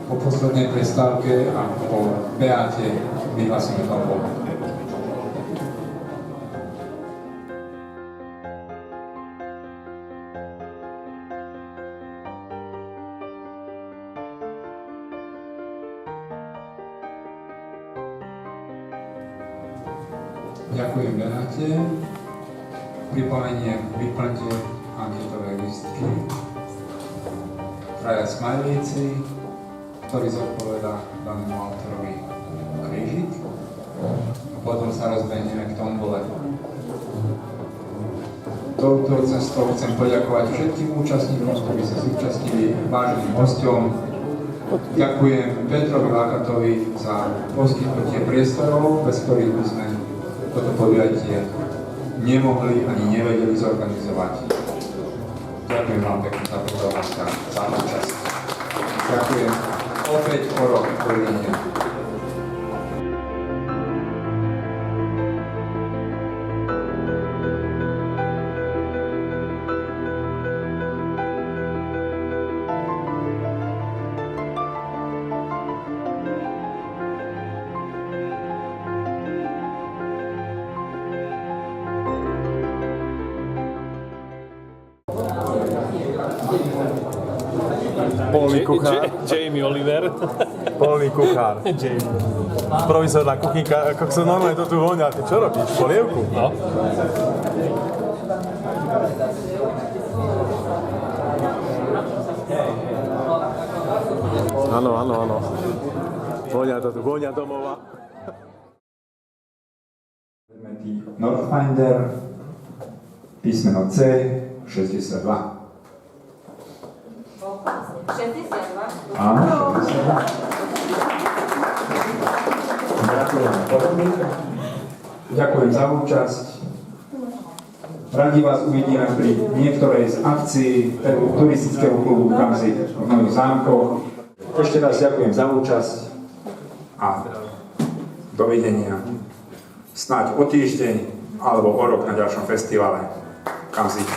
Po poslednej prestávke a po beáte vyhlasíme tombol. Ďakujem Benáte. Pripomenie vyplňte anketové listky. Traja smajlíci, ktorý zodpovedá danému autorovi krížik. A potom sa rozbehneme k tombole. Touto cestou chcem poďakovať všetkým účastníkom, ktorí sa zúčastnili, váženým hosťom. Ďakujem Petrovi Lakatovi za poskytnutie priestorov, bez ktorých by sme toto podujatie nemohli ani nevedeli zorganizovať. Ďakujem vám pekne za pozornosť a za účasť. Ďakujem opäť o rok v Berlíne. Polný kuchár. Jamie Oliver. Polný kuchár. Jamie. Provizorná kuchynka. Ako sa normálne to tu vonia. Ty čo robíš? Polievku? No. Áno. Vonia to tu. Vonia domova. Northfinder, písmeno C, 62. 62? Áno, 62. Ďakujem za účasť. Radi vás uvidíme pri niektorej z akcií turistického klubu Kamzik v Nových Zámkoch. Ešte raz ďakujem za účasť a dovidenia. Snáď o týždeň alebo o rok na ďalšom festivale Kamzik.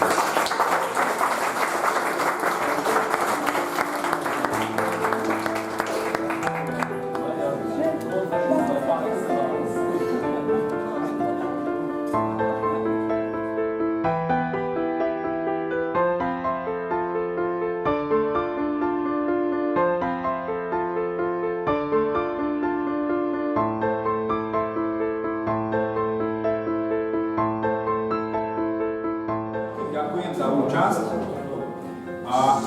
Ďakujem za účasť a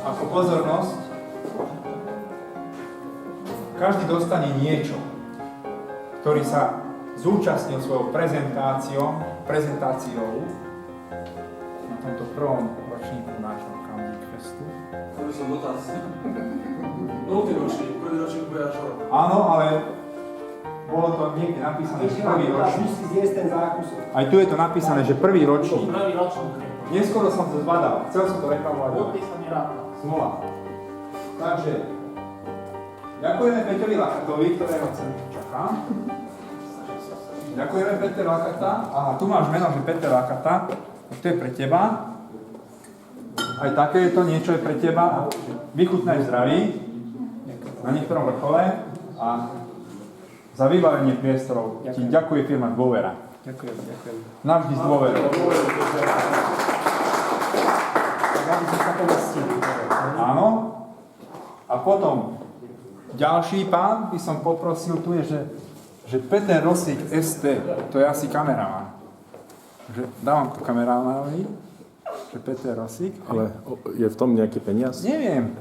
ako pozornosť, každý dostane niečo, ktorý sa zúčastnil svojou prezentáciou na tomto prvom ročníku nášho Kamzik Festu. Ktorý som dotaz. Nultý ročník, prvý ročník bude až rok. Áno, ale bolo to niekde napísané, že prvý ročník. Musí zjesť ten zákusok. Aj tu je to napísané, že prvý ročník. Prvý ročník. Neskoro som to zbadal, chcel som to reklamovať. Nultý sa neráta. Smola. Takže, ďakujeme Peťovi Lakatovi, ktorého sem čakám. Ďakujeme Peter Lakata. Aha, tu máš meno, že Peter Lakata. To je pre teba. Aj takéto niečo je pre teba. Vychutnaj zdraví na niektorom vrchole a za vybavenie priestorov ti ďakuje firma Dôvera. Ďakujem. Navždy s dôverou. Aby sme sa pomestili. Áno. A potom ďalší pán by som poprosil, tu je, že Peter Rosík ST, to je asi kameraman. Že dávam to kameramánovi, že Peter Rosík. Ale je v tom nejaký peniaz? Neviem.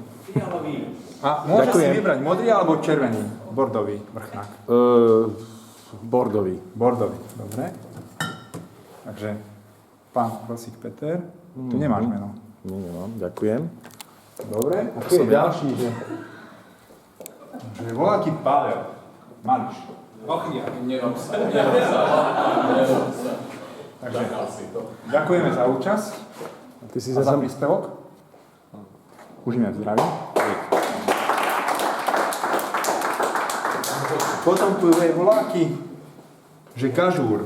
A môže Ďakujem. si vybrať modrý alebo červený, bordový vrchnák. Bordový. Bordový, dobre. Takže pán Rosík Peter, tu nemáš meno. Nie, nemám. Ďakujem. Dobre, a tu je ďalší, že voľaký Pavel Mališ. Takže ďakujeme za účasť Ty si a za zase... príspevok. Užíme zdraví. Potom tu je voľaký, že Gažúr.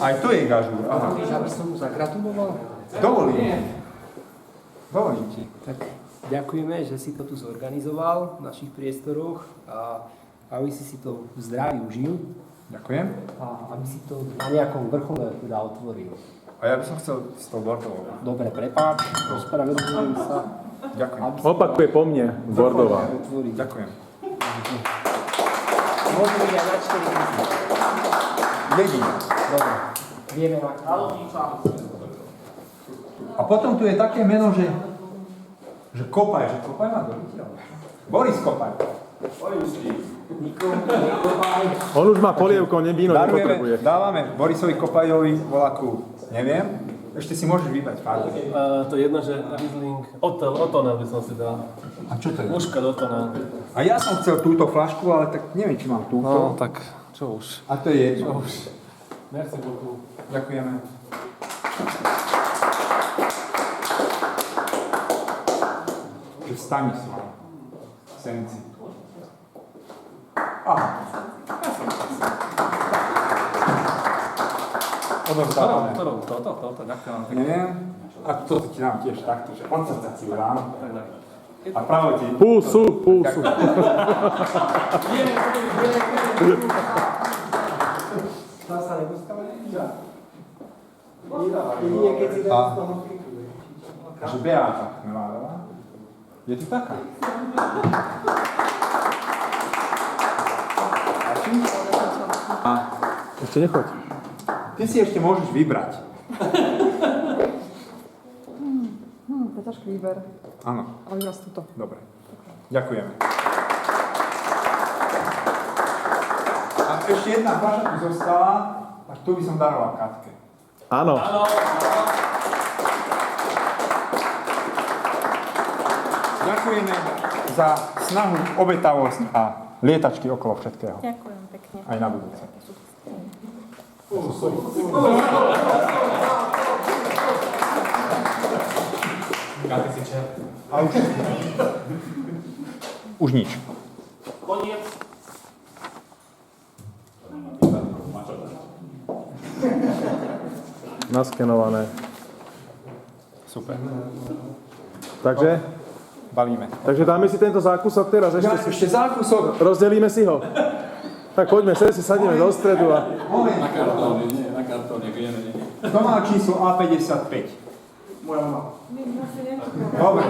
Aj tu je Gažúr. Aha. Víš, aby som mu zagratuloval? Dovolím ti. Tak Ďakujeme, že si to tu zorganizoval v našich priestoroch a aby si to v zdraví užil Ďakujem. a aby si to na nejakom vrchole teda otvoril. A ja by som chcel s tou Bordovou. Dobre, prepáč, ospravedlňujem sa. Ďakujem. Aby si Opakuje po mne, Bordová. otvoriť. Ďakujem. Môžeme byť aj na 4 Jedine. Dobre, vieme na A potom tu je také meno, že Kopaj, že Kopaj má dobiteľ. Boris Kopaj. On už má polievko, víno nepotrebuje. Dávame Borisovi Kopajovi voľakú, neviem. Ešte si môžeš vybrať farbu. To je jedno, že Riesling, Otona by som si dal. A čo to je? Muška do Otona. A ja som chcel túto flašku, ale tak neviem, či mám túto. No, tak čo už. A to je jedno. Merci beaucoup. Ďakujeme. Že Stanislav. Senci. Aha. Odovzdávame. Toto, ďakujem. Neviem. A toto ti dám tiež takto, že od srdca ti ho dám. A práve ti... Pulsu. Tam sa nedostávali? Jedine, keď si dá z toho kliku. Že Beáta Chmelárová. Je tu taká. A Ešte nechoď. ty si ešte môžeš vybrať. To je ťažký výber, Áno, ale vybrať si túto. dobre. Ďakujeme. A ešte jedna fľaša tu zostala, tak tu by som daroval Katke. Áno. Ďakujeme za snahu, obetavosť a lietačky okolo všetkého. Ďakujem pekne. Aj na budúce. A už nič. Naskenované. Super. Takže Balíme. dáme si tento zákusok teraz, Ešte zákusok. rozdelíme si ho. Tak poďme, si sadíme do stredu a... Na kartóne, vieme, nie. Kto má číslo A55? Moja mama. Dobre.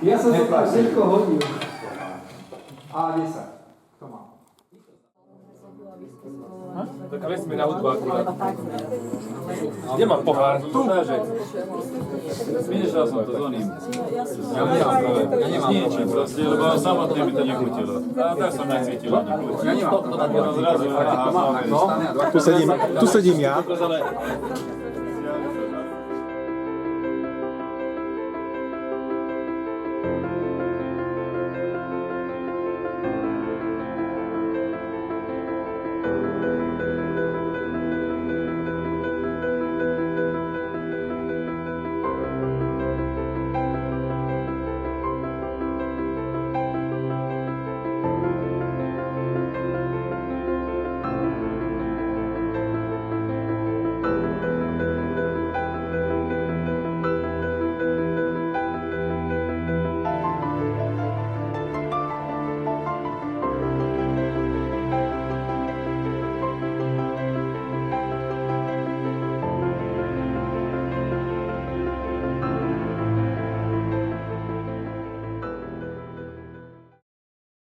Ja som to tak všetko hodil. A10. Kto má? Tak vezmi na hudbu akurát. Kde mám pohár? Tu. Vynežal som to s oným. Ja nemám. Nie, čím proste, lebo samotné mi to nechutilo. A tak som necítil ani chuť. Ja nemám. Zrazu, Tu mám. Tu sedím ja. ale